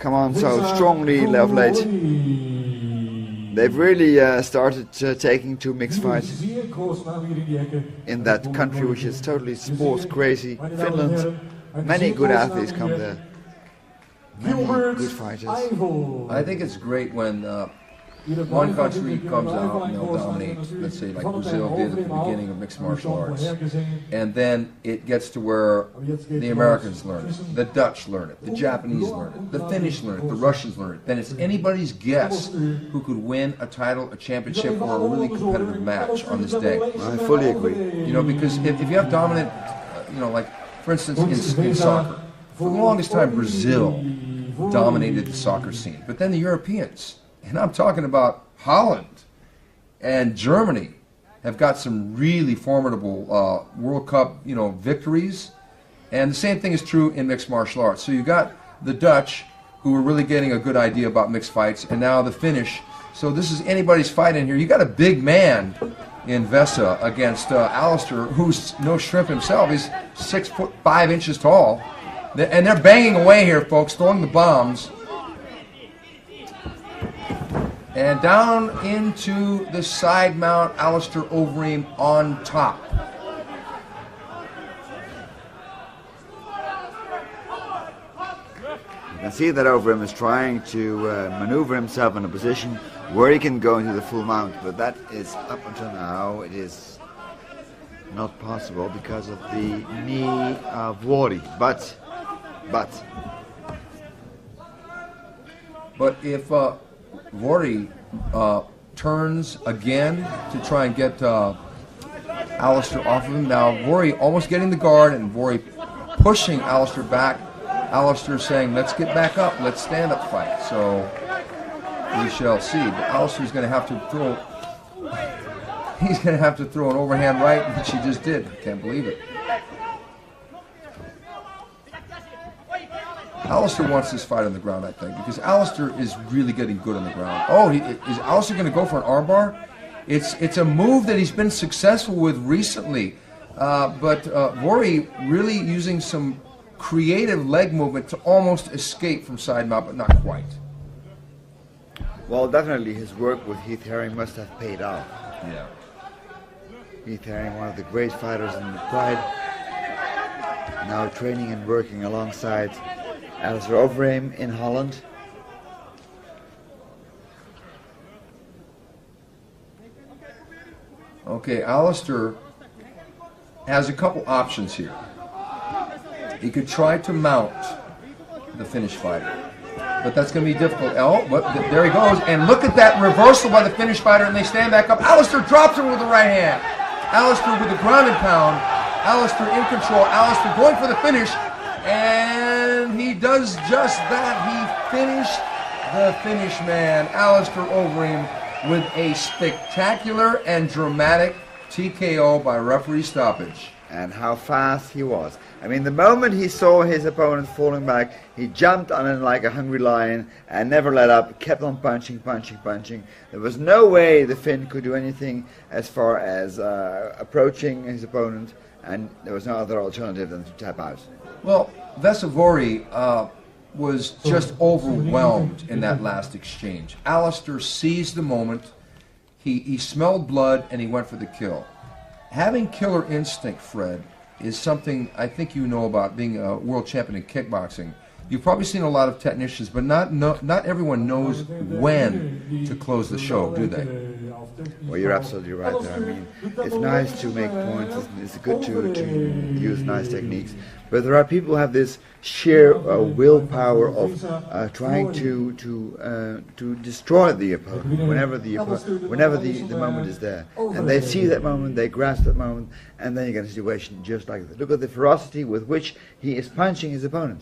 come on so strongly of late. They've really started taking to mixed fights in that country, which is totally sports crazy. Finland, many good athletes come there. Many good fighters. I think it's great when one country comes out and they'll dominate, let's say like Brazil did at the beginning of mixed martial arts, and then it gets to where the Americans learn it, the Dutch learn it, the Japanese learn it, the Finnish learn it, the Russians learn it. Then it's anybody's guess who could win a title, a championship, or a really competitive match on this day. I fully agree. You know, because if you have dominant, you know, like for instance in soccer, for the longest time Brazil dominated the soccer scene, but then the Europeans, and I'm talking about Holland and Germany, have got some really formidable World Cup, you know, victories. And the same thing is true in mixed martial arts. So you got the Dutch, who were really getting a good idea about mixed fights, and now the Finnish. So this is anybody's fight in here. You got a big man in Vesa against Alistair, who's no shrimp himself. He's 6'5" tall. And they're banging away here, folks, throwing the bombs. And down into the side mount, Alistair Overeem on top. You can see that Overeem is trying to maneuver himself in a position where he can go into the full mount, but that is, up until now, it is not possible because of the knee of Vuori. But if Vuori turns again to try and get Alistair off of him, now Vuori almost getting the guard and Vuori pushing Alistair back. Alistair saying, let's get back up, let's stand up fight. So we shall see. But Alistair's going to have to throw, he's going to have to throw an overhand right, which he just did. Can't believe it. Alistair wants this fight on the ground, I think, because Alistair is really getting good on the ground. Oh, is Alistair going to go for an armbar? It's a move that he's been successful with recently, but Vuori really using some creative leg movement to almost escape from side mount, but not quite. Well, definitely his work with Heath Herring must have paid off. Yeah. Heath Herring, one of the great fighters in the Pride, now training and working alongside Alistair Overeem in Holland. Okay, Alistair has a couple options here. He could try to mount the Finnish fighter, but that's going to be difficult. Oh, but there he goes, and look at that reversal by the Finnish fighter, and they stand back up. Alistair drops him with the right hand. Alistair with the ground and pound. Alistair in control. Alistair going for the finish, and he does just that. He finished the Finnish man, Alistair Overeem, with a spectacular and dramatic TKO by referee stoppage. And how fast he was. I mean, the moment he saw his opponent falling back, he jumped on him like a hungry lion and never let up, kept on punching, punching, punching. There was no way the Finn could do anything as far as approaching his opponent, and there was no other alternative than to tap out. Well, Vesa Vuori was just overwhelmed in that last exchange. Alistair seized the moment, he smelled blood, and he went for the kill. Having killer instinct, Fred, is something I think you know about being a world champion in kickboxing. You've probably seen a lot of technicians, but not everyone knows when to close the show, do they? Well, you're absolutely right there. I mean, it's nice to make points, it's good to use nice techniques, but there are people who have this sheer willpower of trying to destroy the opponent whenever the moment is there. And they see that moment, they grasp that moment, and then you get a situation just like that. Look at the ferocity with which he is punching his opponent.